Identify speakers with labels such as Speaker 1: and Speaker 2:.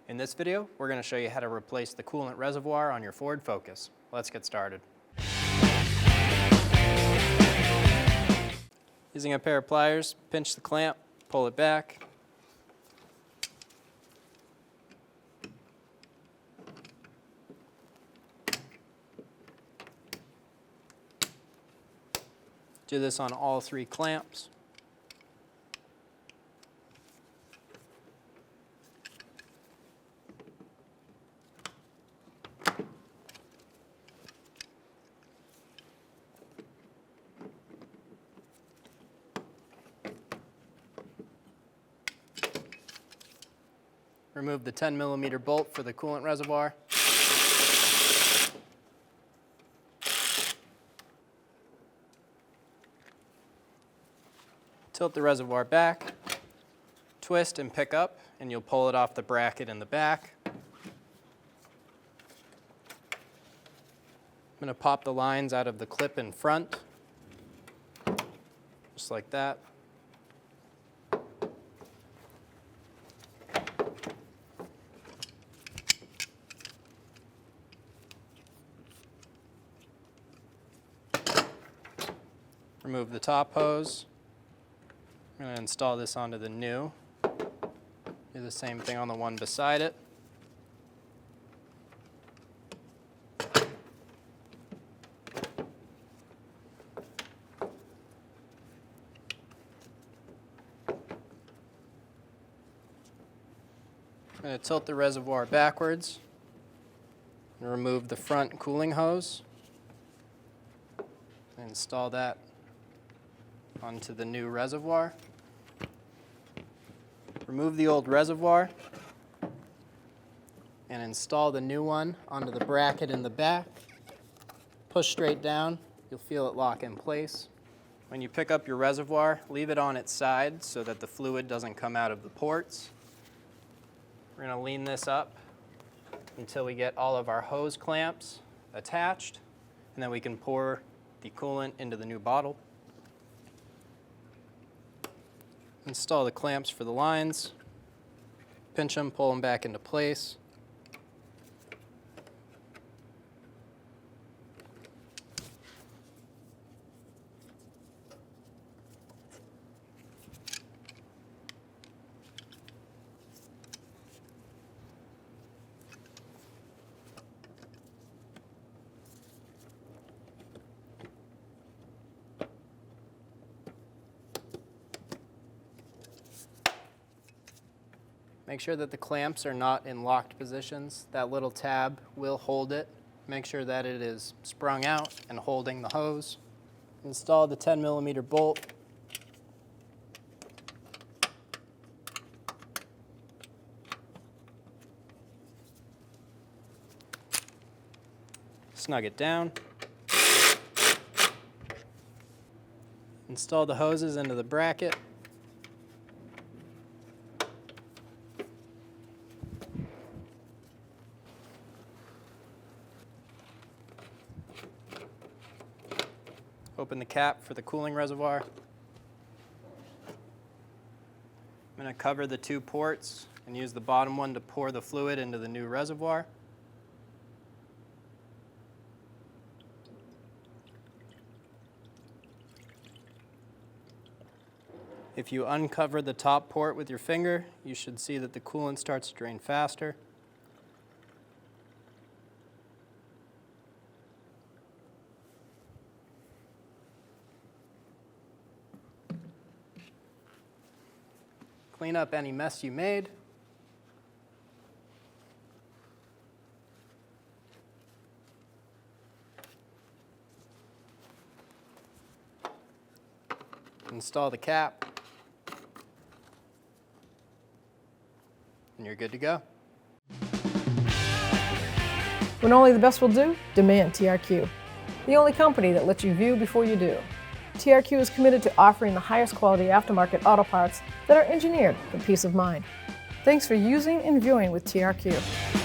Speaker 1: In this video, we're going to show you how to replace the coolant reservoir on your Ford Focus. Let's get started. Using a pair of pliers, pinch the clamp, pull it back. Do this on all three clamps. Remove the 10mm bolt for the coolant reservoir. Tilt the reservoir back, twist and pick up, and you'll pull it off the bracket in the back. I'm going to pop the lines out of the clip in front, just like that. Remove the top hose. I'm going to install this onto the new. Do the same thing on the one beside it. I'm going to tilt the reservoir backwards and remove the front cooling hose. Install that onto the new reservoir. Remove the old reservoir and install the new one onto the bracket in the back. Push straight down, you'll feel it lock in place. When you pick up your reservoir, leave it on its side so that the fluid doesn't come out of the ports. We're going to lean this up until we get all of our hose clamps attached, and then we can pour the coolant into the new bottle. Install the clamps for the lines, pinch them, pull them back into place. Make sure that the clamps are not in locked positions. That little tab will hold it. Make sure that it is sprung out and holding the hose. Install the 10mm bolt. Snug it down. Install the hoses into the bracket. Open the cap for the cooling reservoir. I'm going to cover the two ports and use the bottom one to pour the fluid into the new reservoir. If you uncover the top port with your finger, you should see that the coolant starts to drain faster. Clean up any mess you made. Install the cap, and you're good to go.
Speaker 2: When only the best will do, demand TRQ. The only company that lets you view before you do. TRQ is committed to offering the highest quality aftermarket auto parts that are engineered for peace of mind. Thanks for using and viewing with TRQ.